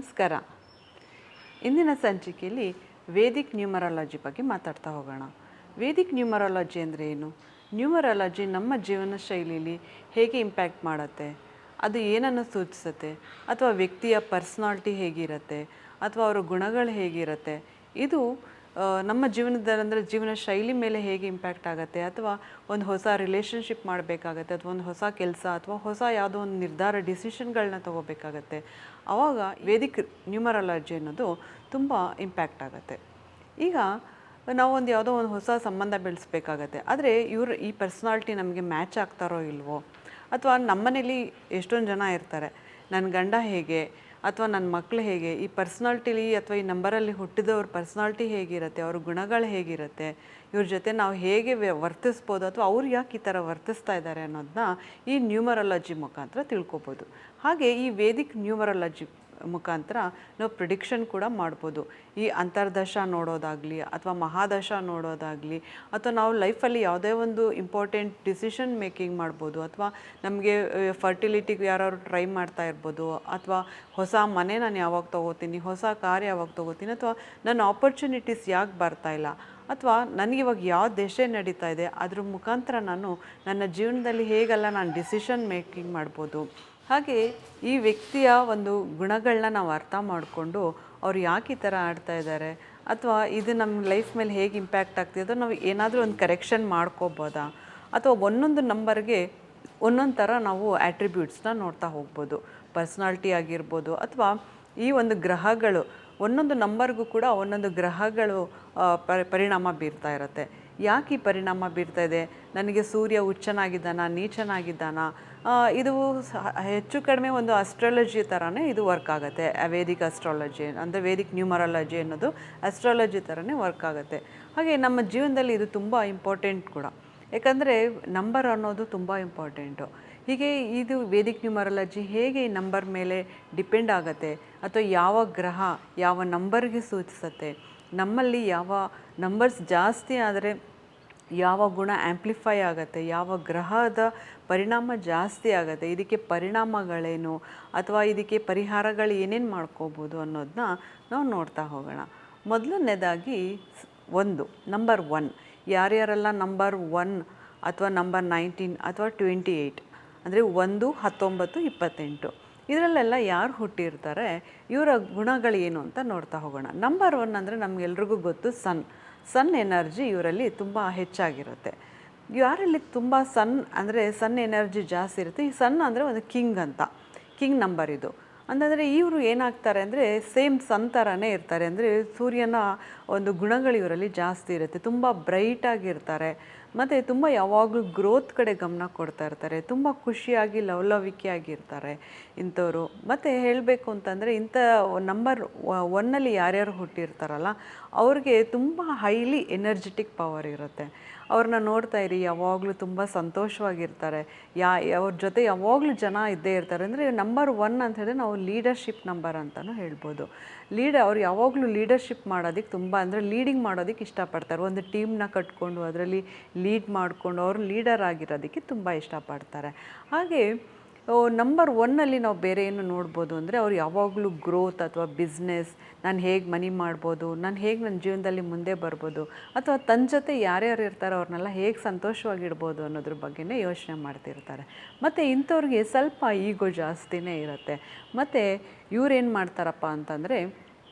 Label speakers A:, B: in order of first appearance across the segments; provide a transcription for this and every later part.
A: ನಮಸ್ಕಾರ. ಇಂದಿನ ಸಂಚಿಕೆಯಲ್ಲಿ ವೇದಿಕ್ ನ್ಯೂಮರಾಲಜಿ ಬಗ್ಗೆ ಮಾತಾಡ್ತಾ ಹೋಗೋಣ. ವೇದಿಕ್ ನ್ಯೂಮರಾಲಜಿ ಅಂದರೆ ಏನು? ನ್ಯೂಮರಾಲಜಿ ನಮ್ಮ ಜೀವನ ಶೈಲಿಯಲ್ಲಿ ಹೇಗೆ ಇಂಪ್ಯಾಕ್ಟ್ ಮಾಡುತ್ತೆ, ಅದು ಏನನ್ನು ಸೂಚಿಸುತ್ತೆ, ಅಥವಾ ವ್ಯಕ್ತಿಯ ಪರ್ಸ್ನಾಲಿಟಿ ಹೇಗಿರುತ್ತೆ, ಅಥವಾ ಅವರ ಗುಣಗಳು ಹೇಗಿರುತ್ತೆ, ಇದು ನಮ್ಮ ಜೀವನದಲ್ಲಿ ಜೀವನ ಶೈಲಿ ಮೇಲೆ ಹೇಗೆ ಇಂಪ್ಯಾಕ್ಟ್ ಆಗುತ್ತೆ, ಅಥವಾ ಒಂದು ಹೊಸ ರಿಲೇಷನ್ಶಿಪ್ ಮಾಡಬೇಕಾಗತ್ತೆ, ಅಥವಾ ಒಂದು ಹೊಸ ಕೆಲಸ, ಅಥವಾ ಹೊಸ ಯಾವುದೋ ಒಂದು ನಿರ್ಧಾರ ಡಿಸಿಷನ್ಗಳನ್ನ ತೊಗೋಬೇಕಾಗತ್ತೆ. ಆವಾಗ ವೇದಿಕ್ ನ್ಯೂಮರಾಲಜಿ ಅನ್ನೋದು ತುಂಬ ಇಂಪ್ಯಾಕ್ಟ್ ಆಗುತ್ತೆ. ಈಗ ನಾವೊಂದು ಯಾವುದೋ ಒಂದು ಹೊಸ ಸಂಬಂಧ ಬೆಳೆಸ್ಬೇಕಾಗತ್ತೆ, ಆದರೆ ಈ ಪರ್ಸ್ನಾಲಿಟಿ ನಮಗೆ ಮ್ಯಾಚ್ ಆಗ್ತಾರೋ ಇಲ್ವೋ, ಅಥವಾ ನಮ್ಮನೇಲಿ ಎಷ್ಟೊಂದು ಜನ ಇರ್ತಾರೆ, ನನ್ನ ಗಂಡ ಹೇಗೆ ಅಥವಾ ನನ್ನ ಮಕ್ಕಳು ಹೇಗೆ, ಈ ಪರ್ಸ್ನಾಲಿಟಿಲಿ ಅಥವಾ ಈ ನಂಬರಲ್ಲಿ ಹುಟ್ಟಿದವ್ರ ಪರ್ಸ್ನಾಲಿಟಿ ಹೇಗಿರುತ್ತೆ, ಅವ್ರ ಗುಣಗಳು ಹೇಗಿರುತ್ತೆ, ಇವ್ರ ಜೊತೆ ನಾವು ಹೇಗೆ ವರ್ತಿಸ್ಬೋದು, ಅಥವಾ ಅವ್ರು ಯಾಕೆ ಈ ಥರ ವರ್ತಿಸ್ತಾ ಇದ್ದಾರೆ ಅನ್ನೋದನ್ನ ಈ ನ್ಯೂಮರಾಲಜಿ ಮುಖಾಂತರ ತಿಳ್ಕೊಬೋದು. ಹಾಗೆ ಈ ವೇದಿಕ್ ನ್ಯೂಮರಾಲಜಿ ಮುಖಾಂತರ ನಾವು ಪ್ರಿಡಿಕ್ಷನ್ ಕೂಡ ಮಾಡ್ಬೋದು. ಈ ಅಂತರ್ದಶ ನೋಡೋದಾಗಲಿ, ಅಥವಾ ಮಹಾದಶ ನೋಡೋದಾಗಲಿ, ಅಥವಾ ನಾವು ಲೈಫಲ್ಲಿ ಯಾವುದೇ ಒಂದು ಇಂಪಾರ್ಟೆಂಟ್ ಡಿಸಿಷನ್ ಮೇಕಿಂಗ್ ಮಾಡ್ಬೋದು, ಅಥವಾ ನಮಗೆ ಫರ್ಟಿಲಿಟಿಗೆ ಯಾರು ಟ್ರೈ ಮಾಡ್ತಾ ಇರ್ಬೋದು, ಅಥವಾ ಹೊಸ ಮನೆ ನಾನು ಯಾವಾಗ ತೊಗೋತೀನಿ, ಹೊಸ ಕಾರ್ ಯಾವಾಗ ತೊಗೋತೀನಿ, ಅಥವಾ ನನ್ನ ಆಪರ್ಚುನಿಟೀಸ್ ಯಾಕೆ ಬರ್ತಾಯಿಲ್ಲ, ಅಥವಾ ನನಗಿವಾಗ ಯಾವ ದೇಶ ನಡೀತಾ ಇದೆ, ಅದ್ರ ಮುಖಾಂತರ ನಾನು ನನ್ನ ಜೀವನದಲ್ಲಿ ಹೇಗೆಲ್ಲ ನಾನು ಡಿಸಿಷನ್ ಮೇಕಿಂಗ್ ಮಾಡ್ಬೋದು. ಹಾಗೆ ಈ ವ್ಯಕ್ತಿಯ ಒಂದು ಗುಣಗಳನ್ನ ನಾವು ಅರ್ಥ ಮಾಡಿಕೊಂಡು ಅವ್ರು ಯಾಕೆ ಈ ಥರ ಆಡ್ತಾ ಇದ್ದಾರೆ, ಅಥವಾ ಇದು ನಮ್ಮ ಲೈಫ್ ಮೇಲೆ ಹೇಗೆ ಇಂಪ್ಯಾಕ್ಟ್ ಆಗ್ತಿದೆ, ನಾವು ಏನಾದರೂ ಒಂದು ಕರೆಕ್ಷನ್ ಮಾಡ್ಕೋಬೋದಾ, ಅಥವಾ ಒಂದೊಂದು ನಂಬರ್ಗೆ ಒಂದೊಂದು ಥರ ನಾವು ಆಟ್ರಿಬ್ಯೂಟ್ಸ್ನ ನೋಡ್ತಾ ಹೋಗ್ಬೋದು. ಪರ್ಸ್ನಾಲಿಟಿ ಆಗಿರ್ಬೋದು, ಅಥವಾ ಈ ಒಂದು ಗ್ರಹಗಳು ಒಂದೊಂದು ನಂಬರ್ಗೂ ಕೂಡ ಒಂದೊಂದು ಗ್ರಹಗಳು ಪರಿಣಾಮ ಬೀರ್ತಾ ಇರುತ್ತೆ. ಯಾಕೆ ಈ ಪರಿಣಾಮ ಬೀರ್ತಾ ಇದೆ, ನನಗೆ ಸೂರ್ಯ ಉಚ್ಚನಾಗಿದ್ದಾನ, ನೀಚನಾಗಿದ್ದಾನ, ಇದು ಹೆಚ್ಚು ಕಡಿಮೆ ಒಂದು ಅಸ್ಟ್ರಾಲಜಿ ಥರನೇ ಇದು ವರ್ಕ್ ಆಗುತ್ತೆ. ವೇದಿಕ್ ಅಸ್ಟ್ರಾಲಜಿ ಅಂದರೆ ವೇದಿಕ್ ನ್ಯೂಮರಾಲಜಿ ಅನ್ನೋದು ಅಸ್ಟ್ರಾಲಜಿ ಥರನೇ ವರ್ಕ್ ಆಗುತ್ತೆ. ಹಾಗೆ ನಮ್ಮ ಜೀವನದಲ್ಲಿ ಇದು ತುಂಬ ಇಂಪಾರ್ಟೆಂಟ್ ಕೂಡ, ಯಾಕಂದರೆ ನಂಬರ್ ಅನ್ನೋದು ತುಂಬ ಇಂಪಾರ್ಟೆಂಟು. ಹೀಗೆ ಇದು ವೇದಿಕ್ ನ್ಯೂಮರಾಲಜಿ ಹೇಗೆ ಈ ನಂಬರ್ ಮೇಲೆ ಡಿಪೆಂಡ್ ಆಗುತ್ತೆ, ಅಥವಾ ಯಾವ ಗ್ರಹ ಯಾವ ನಂಬರ್ಗೆ ಸೂಚಿಸುತ್ತೆ, ನಮ್ಮಲ್ಲಿ ಯಾವ ನಂಬರ್ಸ್ ಜಾಸ್ತಿ ಆದರೆ ಯಾವ ಗುಣ ಆ್ಯಂಪ್ಲಿಫೈ ಆಗುತ್ತೆ, ಯಾವ ಗ್ರಹದ ಪರಿಣಾಮ ಜಾಸ್ತಿ ಆಗುತ್ತೆ, ಇದಕ್ಕೆ ಪರಿಣಾಮಗಳೇನು, ಅಥವಾ ಇದಕ್ಕೆ ಪರಿಹಾರಗಳು ಏನೇನು ಮಾಡ್ಕೋಬೋದು ಅನ್ನೋದನ್ನ ನಾವು ನೋಡ್ತಾ ಹೋಗೋಣ. ಮೊದಲನೇದಾಗಿ ನಂಬರ್ 1, ಯಾರ್ಯಾರೆಲ್ಲ ನಂಬರ್ 1 ಅಥವಾ ನಂಬರ್ 19 ಅಥವಾ 28 ಅಂದರೆ 1, 19, 28 ಇದರಲ್ಲೆಲ್ಲ ಯಾರು ಹುಟ್ಟಿರ್ತಾರೆ, ಇವರ ಗುಣಗಳೇನು ಅಂತ ನೋಡ್ತಾ ಹೋಗೋಣ. ನಂಬರ್ 1 ಅಂದರೆ ನಮಗೆಲ್ರಿಗೂ ಗೊತ್ತು, ಸನ್ ಎನರ್ಜಿ ಇವರಲ್ಲಿ ತುಂಬ ಹೆಚ್ಚಾಗಿರುತ್ತೆ. ಯಾರಲ್ಲಿ ತುಂಬ ಸನ್ ಎನರ್ಜಿ ಜಾಸ್ತಿ ಇರುತ್ತೆ. ಈ ಸನ್ ಅಂದರೆ ಒಂದು ಕಿಂಗ್ ನಂಬರ್ ಇದು. ಅಂತಂದರೆ ಇವರು ಏನಾಗ್ತಾರೆ ಅಂದರೆ ಸೇಮ್ ಸನ್ ಥರನೇ ಇರ್ತಾರೆ. ಅಂದರೆ ಸೂರ್ಯನ ಒಂದು ಗುಣಗಳು ಇವರಲ್ಲಿ ಜಾಸ್ತಿ ಇರುತ್ತೆ. ತುಂಬ ಬ್ರೈಟಾಗಿರ್ತಾರೆ, ಮತ್ತು ತುಂಬ ಯಾವಾಗಲೂ ಗ್ರೋತ್ ಕಡೆ ಗಮನ ಕೊಡ್ತಾ ಇರ್ತಾರೆ, ತುಂಬ ಖುಷಿಯಾಗಿ ಲವಲವಿಕೆಯಾಗಿರ್ತಾರೆ ಇಂಥವ್ರು. ಮತ್ತು ಹೇಳಬೇಕು ಅಂತಂದರೆ ಇಂಥ ನಂಬರ್ 1ನಲ್ಲಿ ಯಾರ್ಯಾರು ಹುಟ್ಟಿರ್ತಾರಲ್ಲ ಅವ್ರಿಗೆ ತುಂಬ ಹೈಲಿ ಎನರ್ಜೆಟಿಕ್ ಪವರ್ ಇರುತ್ತೆ. ಅವ್ರನ್ನ ನೋಡ್ತಾ ಇರಿ, ಯಾವಾಗಲೂ ತುಂಬ ಸಂತೋಷವಾಗಿರ್ತಾರೆ, ಅವ್ರ ಜೊತೆ ಯಾವಾಗಲೂ ಜನ ಇದ್ದೇ ಇರ್ತಾರೆ. ಅಂದರೆ ನಂಬರ್ 1 ಅಂತ ಹೇಳಿದ್ರೆ ನಾವು ಲೀಡರ್ಶಿಪ್ ನಂಬರ್ ಅಂತಲೂ ಹೇಳ್ಬೋದು. ಅವ್ರು ಯಾವಾಗಲೂ ಲೀಡರ್ಶಿಪ್ ಮಾಡೋದಕ್ಕೆ ಅಂದರೆ ಲೀಡಿಂಗ್ ಮಾಡೋದಕ್ಕೆ ಇಷ್ಟಪಡ್ತಾರೆ. ಒಂದು ಟೀಮ್ನ ಕಟ್ಕೊಂಡು ಅದರಲ್ಲಿ ಲೀಡ್ ಮಾಡಿಕೊಂಡು ಅವರು ಲೀಡರ್ ಆಗಿರೋದಕ್ಕೆ ತುಂಬ ಇಷ್ಟಪಡ್ತಾರೆ. ಹಾಗೆ ನಂಬರ್ 1ನಲ್ಲಿ ನಾವು ಬೇರೆ ಏನು ನೋಡ್ಬೋದು ಅಂದರೆ ಅವ್ರು ಯಾವಾಗಲೂ ಗ್ರೋತ್ ಅಥವಾ ಬಿಸ್ನೆಸ್, ನಾನು ಹೇಗೆ ಮನಿ ಮಾಡ್ಬೋದು, ನಾನು ಹೇಗೆ ನನ್ನ ಜೀವನದಲ್ಲಿ ಮುಂದೆ ಬರ್ಬೋದು, ಅಥವಾ ತನ್ನ ಜೊತೆ ಯಾರ್ಯಾರು ಇರ್ತಾರೋ ಅವ್ರನ್ನೆಲ್ಲ ಹೇಗೆ ಸಂತೋಷವಾಗಿಡ್ಬೋದು ಅನ್ನೋದ್ರ ಬಗ್ಗೆನೇ ಯೋಚನೆ ಮಾಡ್ತಿರ್ತಾರೆ. ಮತ್ತು ಇಂಥವ್ರಿಗೆ ಸ್ವಲ್ಪ ಈಗೋ ಜಾಸ್ತಿನೇ ಇರುತ್ತೆ. ಮತ್ತು ಇವ್ರೇನು ಮಾಡ್ತಾರಪ್ಪ ಅಂತಂದರೆ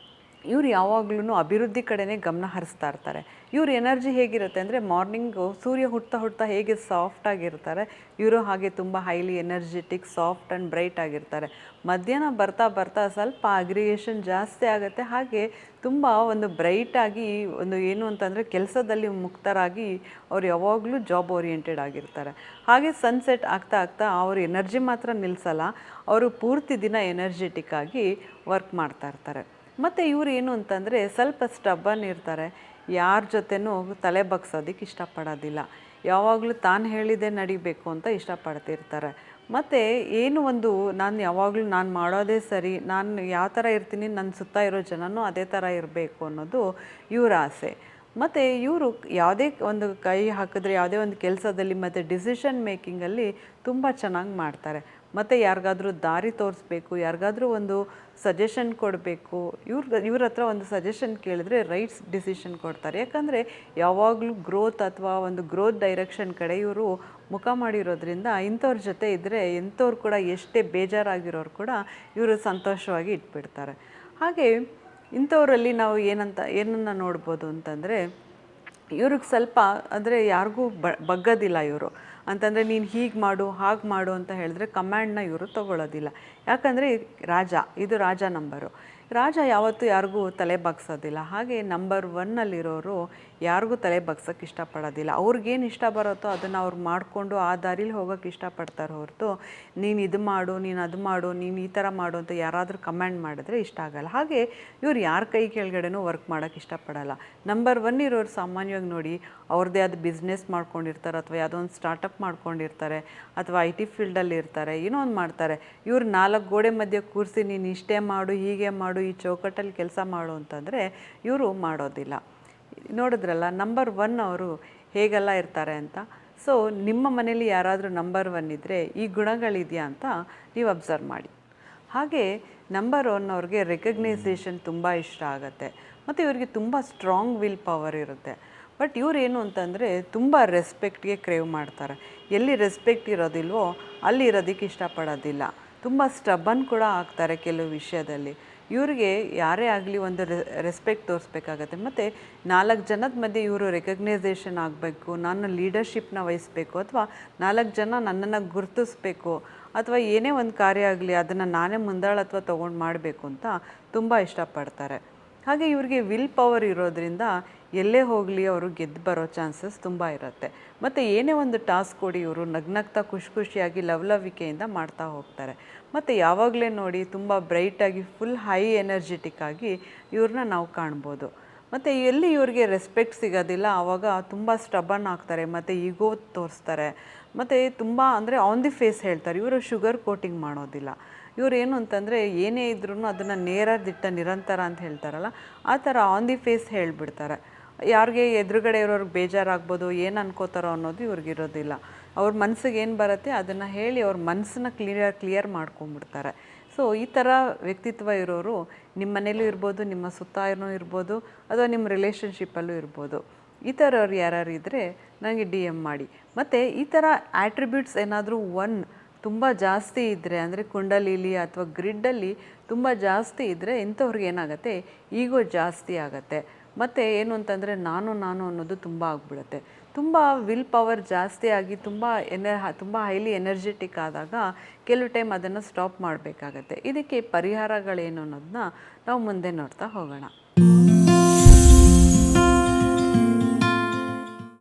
A: ಇವ್ರು ಯಾವಾಗ್ಲೂ ಅಭಿವೃದ್ಧಿ ಕಡೆನೇ ಗಮನ ಹರಿಸ್ತಾ ಇರ್ತಾರೆ. ಇವ್ರ ಎನರ್ಜಿ ಹೇಗಿರುತ್ತೆ ಅಂದರೆ ಮಾರ್ನಿಂಗು ಸೂರ್ಯ ಹುಟ್ತಾ ಹೇಗೆ ಸಾಫ್ಟಾಗಿರ್ತಾರೆ, ಇವರು ಹಾಗೆ ತುಂಬ highly energetic, soft and bright ಆಗಿರ್ತಾರೆ. ಮಧ್ಯಾಹ್ನ ಬರ್ತಾ ಸ್ವಲ್ಪ ಅಗ್ರಿಗೇಷನ್ ಜಾಸ್ತಿ ಆಗುತ್ತೆ. ಹಾಗೆ ತುಂಬ ಒಂದು ಬ್ರೈಟಾಗಿ ಒಂದು ಏನು ಅಂತಂದರೆ ಕೆಲಸದಲ್ಲಿ ಮುಕ್ತರಾಗಿ ಅವ್ರು ಯಾವಾಗಲೂ ಜಾಬ್ ಓರಿಯೆಂಟೆಡ್ ಆಗಿರ್ತಾರೆ. ಹಾಗೆ ಸನ್ಸೆಟ್ ಆಗ್ತಾ ಅವ್ರ ಎನರ್ಜಿ ಮಾತ್ರ ನಿಲ್ಲಿಸಲ್ಲ, ಅವರು ಪೂರ್ತಿ ದಿನ ಎನರ್ಜೆಟಿಕ್ ಆಗಿ ವರ್ಕ್ ಮಾಡ್ತಾ ಇರ್ತಾರೆ. ಮತ್ತು ಇವರು ಏನು ಅಂತಂದರೆ ಸ್ವಲ್ಪ ಸ್ಟಬ್ಬನ್ ಇರ್ತಾರೆ, ಯಾರ ಜೊತೆನೂ ತಲೆ ಬಗ್ಸೋದಕ್ಕೆ ಇಷ್ಟಪಡೋದಿಲ್ಲ, ಯಾವಾಗಲೂ ತಾನು ಹೇಳಿದ್ದೇ ನಡಿಬೇಕು ಅಂತ ಇಷ್ಟಪಡ್ತಿರ್ತಾರೆ. ಮತ್ತು ನಾನು ಮಾಡೋದೇ ಸರಿ, ನಾನು ಯಾವ ಥರ ಇರ್ತೀನಿ, ನನ್ನ ಸುತ್ತ ಇರೋ ಜನನೂ ಅದೇ ಥರ ಇರಬೇಕು ಅನ್ನೋದು ಇವರ ಆಸೆ. ಮತ್ತು ಇವರು ಯಾವುದೇ ಒಂದು ಕೈ ಹಾಕಿದ್ರೆ ಯಾವುದೇ ಒಂದು ಕೆಲಸದಲ್ಲಿ ಮತ್ತು ಡಿಸಿಷನ್ ಮೇಕಿಂಗಲ್ಲಿ ತುಂಬ ಚೆನ್ನಾಗಿ ಮಾಡ್ತಾರೆ. ಮತ್ತು ಯಾರಿಗಾದ್ರೂ ದಾರಿ ತೋರಿಸ್ಬೇಕು, ಯಾರಿಗಾದ್ರೂ ಒಂದು ಸಜೆಷನ್ ಕೊಡಬೇಕು. ಇವ್ರ ಹತ್ರ ಒಂದು ಸಜೆಷನ್ ಕೇಳಿದ್ರೆ ರೈಟ್ಸ್ ಡಿಸಿಷನ್ ಕೊಡ್ತಾರೆ. ಯಾಕಂದರೆ ಯಾವಾಗಲೂ ಗ್ರೋತ್ ಅಥವಾ ಒಂದು ಗ್ರೋತ್ ಡೈರೆಕ್ಷನ್ ಕಡೆ ಇವರು ಮುಖ ಮಾಡಿರೋದ್ರಿಂದ ಇಂಥವ್ರ ಜೊತೆ ಇದ್ದರೆ ಎಂಥವ್ರು ಕೂಡ ಎಷ್ಟೇ ಬೇಜಾರಾಗಿರೋರು ಕೂಡ ಇವರು ಸಂತೋಷವಾಗಿ ಇಟ್ಬಿಡ್ತಾರೆ. ಹಾಗೆ ಇಂಥವರಲ್ಲಿ ನಾವು ಏನನ್ನು ನೋಡ್ಬೋದು ಅಂತಂದರೆ, ಇವ್ರಿಗೆ ಸ್ವಲ್ಪ ಅಂದರೆ ಯಾರಿಗೂ ಬಗ್ಗೋದಿಲ್ಲ ಇವರು. ಅಂತಂದರೆ ನೀನು ಹೀಗೆ ಮಾಡು ಹಾಗೆ ಮಾಡು ಅಂತ ಹೇಳಿದ್ರೆ ಕಮ್ಯಾಂಡ್ನ ಇವರು ತೊಗೊಳ್ಳೋದಿಲ್ಲ. ಯಾಕಂದರೆ ಇದು ರಾಜ ನಂಬರು. ರಾಜ ಯಾವತ್ತೂ ಯಾರಿಗೂ ತಲೆ ಬಗ್ಸೋದಿಲ್ಲ. ಹಾಗೆ ನಂಬರ್ 1ನಲ್ಲಿರೋರು ಯಾರಿಗೂ ತಲೆ ಬಗ್ಸೋಕ್ಕೆ ಇಷ್ಟಪಡೋದಿಲ್ಲ. ಅವ್ರಿಗೇನು ಇಷ್ಟ ಬರುತ್ತೋ ಅದನ್ನು ಅವ್ರು ಮಾಡಿಕೊಂಡು ಆ ದಾರಿಲಿ ಹೋಗೋಕ್ಕೆ ಇಷ್ಟಪಡ್ತಾರೆ ಹೊರತು ನೀನು ಇದು ಮಾಡು, ನೀನು ಅದು ಮಾಡು, ನೀನು ಈ ಥರ ಮಾಡು ಅಂತ ಯಾರಾದರೂ ಕಮ್ಯಾಂಡ್ ಮಾಡಿದ್ರೆ ಇಷ್ಟ ಆಗಲ್ಲ. ಹಾಗೆ ಇವ್ರು ಯಾರ ಕೈ ಕೆಳಗಡೆನೂ ವರ್ಕ್ ಮಾಡೋಕ್ಕೆ ಇಷ್ಟಪಡಲ್ಲ. ನಂಬರ್ 1 ಇರೋರು ಸಾಮಾನ್ಯವಾಗಿ ನೋಡಿ ಅವ್ರದ್ದೇ ಆದ ಬಿಸ್ನೆಸ್ ಮಾಡ್ಕೊಂಡಿರ್ತಾರೆ, ಅಥವಾ ಯಾವುದೋ ಒಂದು ಸ್ಟಾರ್ಟಪ್ ಮಾಡ್ಕೊಂಡಿರ್ತಾರೆ, ಅಥವಾ IT ಫೀಲ್ಡಲ್ಲಿ ಇರ್ತಾರೆ, ಏನೋ ಒಂದು ಮಾಡ್ತಾರೆ. ಇವ್ರು 4 ಗೋಡೆ ಮಧ್ಯೆ ಕೂರಿಸಿ ನೀನು ಇಷ್ಟೇ ಮಾಡು, ಹೀಗೆ ಮಾಡು, ಈ ಚೌಕಟ್ಟಲ್ಲಿ ಕೆಲಸ ಮಾಡು ಅಂತಂದರೆ ಇವರು ಮಾಡೋದಿಲ್ಲ. ನೋಡಿದ್ರಲ್ಲ ನಂಬರ್ 1 ಅವರು ಹೇಗೆಲ್ಲ ಇರ್ತಾರೆ ಅಂತ. ಸೊ ನಿಮ್ಮ ಮನೇಲಿ ಯಾರಾದರೂ ನಂಬರ್ 1 ಇದ್ದರೆ ಈ ಗುಣಗಳಿದೆಯಾ ಅಂತ ನೀವು ಅಬ್ಸರ್ವ್ ಮಾಡಿ. ಹಾಗೆ ನಂಬರ್ 1 ಅವ್ರಿಗೆ ರೆಕಗ್ನೈಸೇಷನ್ ತುಂಬ ಇಷ್ಟ ಆಗುತ್ತೆ, ಮತ್ತು ಇವರಿಗೆ ತುಂಬ ಸ್ಟ್ರಾಂಗ್ ವಿಲ್ ಪವರ್ ಇರುತ್ತೆ. ಬಟ್ ಇವ್ರೇನು ಅಂತಂದರೆ ತುಂಬ ರೆಸ್ಪೆಕ್ಟ್ಗೆ ಕ್ರೇವ್ ಮಾಡ್ತಾರೆ. ಎಲ್ಲಿ ರೆಸ್ಪೆಕ್ಟ್ ಇರೋದಿಲ್ವೋ ಅಲ್ಲಿ ಇರೋದಕ್ಕೆ ಇಷ್ಟಪಡೋದಿಲ್ಲ. ತುಂಬ ಸ್ಟಬನ್ ಕೂಡ ಆಗ್ತಾರೆ ಕೆಲವು ವಿಷಯದಲ್ಲಿ. ಇವ್ರಿಗೆ ಯಾರೇ ಆಗಲಿ ಒಂದು ರೆಸ್ಪೆಕ್ಟ್ ತೋರಿಸ್ಬೇಕಾಗತ್ತೆ. ಮತ್ತು 4 ಜನದ ಮಧ್ಯೆ ಇವರು ರೆಕಗ್ನೈಸೇಷನ್ ಆಗಬೇಕು, ನಾನು ಲೀಡರ್ಶಿಪ್ನ ವಹಿಸಬೇಕು, ಅಥವಾ 4 ಜನ ನನ್ನನ್ನು ಗುರುತಿಸ್ಬೇಕು, ಅಥವಾ ಏನೇ ಒಂದು ಕಾರ್ಯ ಆಗಲಿ ಅದನ್ನು ನಾನೇ ಮುಂದಾಳತ್ವ ತೊಗೊಂಡು ಮಾಡಬೇಕು ಅಂತ ತುಂಬ ಇಷ್ಟಪಡ್ತಾರೆ. ಹಾಗೆ ಇವ್ರಿಗೆ ವಿಲ್ ಪವರ್ ಇರೋದ್ರಿಂದ ಎಲ್ಲೇ ಹೋಗಲಿ ಅವರು ಗೆದ್ದು ಬರೋ ಚಾನ್ಸಸ್ ತುಂಬ ಇರುತ್ತೆ. ಮತ್ತು ಏನೇ ಒಂದು ಟಾಸ್ಕ್ ಕೊಡಿ ಇವರು ನಗ್ನಗ್ತಾ ಖುಷಿಯಾಗಿ ಲವಲವಿಕೆಯಿಂದ ಮಾಡ್ತಾ ಹೋಗ್ತಾರೆ. ಮತ್ತು ಯಾವಾಗಲೇ ನೋಡಿ ತುಂಬ ಬ್ರೈಟಾಗಿ ಫುಲ್ ಹೈ ಎನರ್ಜೆಟಿಕ್ ಆಗಿ ಇವ್ರನ್ನ ನಾವು ಕಾಣ್ಬೋದು. ಮತ್ತು ಎಲ್ಲಿ ಇವ್ರಿಗೆ ರೆಸ್ಪೆಕ್ಟ್ ಸಿಗೋದಿಲ್ಲ ಆವಾಗ ತುಂಬ ಸ್ಟಬನ್ ಆಗ್ತಾರೆ, ಮತ್ತು ಈಗೋ ತೋರಿಸ್ತಾರೆ, ಮತ್ತು ತುಂಬ ಅಂದರೆ ಆನ್ ದಿ ಫೇಸ್ ಹೇಳ್ತಾರೆ. ಇವರು ಶುಗರ್ ಕೋಟಿಂಗ್ ಮಾಡೋದಿಲ್ಲ. ಇವ್ರು ಏನು ಅಂತಂದರೆ ಏನೇ ಇದ್ರೂ ಅದನ್ನು ನೇರ ದಿಟ್ಟ ನಿರಂತರ ಅಂತ ಹೇಳ್ತಾರಲ್ಲ, ಆ ಥರ ಆನ್ ದಿ ಫೇಸ್ ಹೇಳಿಬಿಡ್ತಾರೆ. ಯಾರಿಗೆ ಎದುರುಗಡೆ ಇರೋರಿಗೆ ಬೇಜಾರಾಗ್ಬೋದು, ಏನು ಅನ್ಕೋತಾರೋ ಅನ್ನೋದು ಇವ್ರಿಗಿರೋದಿಲ್ಲ. ಅವ್ರ ಮನಸ್ಸಿಗೆ ಏನು ಬರುತ್ತೆ ಅದನ್ನು ಹೇಳಿ ಅವ್ರ ಮನಸ್ಸನ್ನ ಕ್ಲಿಯರ್ ಮಾಡ್ಕೊಂಬಿಡ್ತಾರೆ. ಸೊ ಈ ಥರ ವ್ಯಕ್ತಿತ್ವ ಇರೋರು ನಿಮ್ಮ ಮನೇಲೂ ಇರ್ಬೋದು, ನಿಮ್ಮ ಸುತ್ತ ಇರ್ಬೋದು, ಅಥವಾ ನಿಮ್ಮ ರಿಲೇಷನ್ಶಿಪ್ಪಲ್ಲೂ ಇರ್ಬೋದು. ಈ ಥರವ್ರು ಯಾರು ಇದ್ದರೆ ನನಗೆ DM ಮಾಡಿ. ಮತ್ತು ಈ ಥರ ಆಟ್ರಿಬ್ಯೂಟ್ಸ್ ಏನಾದರೂ ತುಂಬ ಜಾಸ್ತಿ ಇದ್ದರೆ, ಅಂದರೆ ಕುಂಡಲಿಲಿ ಅಥವಾ ಗ್ರಿಡ್ಡಲ್ಲಿ ತುಂಬ ಜಾಸ್ತಿ ಇದ್ದರೆ ಇಂಥವ್ರಿಗೆ ಏನಾಗುತ್ತೆ, ಈಗೋ ಜಾಸ್ತಿ ಆಗುತ್ತೆ. ಮತ್ತು ಏನು ಅಂತಂದರೆ ನಾನು ಅನ್ನೋದು ತುಂಬ ಆಗಿಬಿಡುತ್ತೆ. ತುಂಬ ವಿಲ್ ಪವರ್ ಜಾಸ್ತಿ ಆಗಿ ತುಂಬ ಹೈಲಿ ಎನರ್ಜೆಟಿಕ್ ಆದಾಗ ಕೆಲವು ಟೈಮ್ ಅದನ್ನು ಸ್ಟಾಪ್ ಮಾಡಬೇಕಾಗತ್ತೆ. ಇದಕ್ಕೆ ಪರಿಹಾರಗಳೇನು ಅನ್ನೋದನ್ನ ನಾವು ಮುಂದೆ ನೋಡ್ತಾ ಹೋಗೋಣ.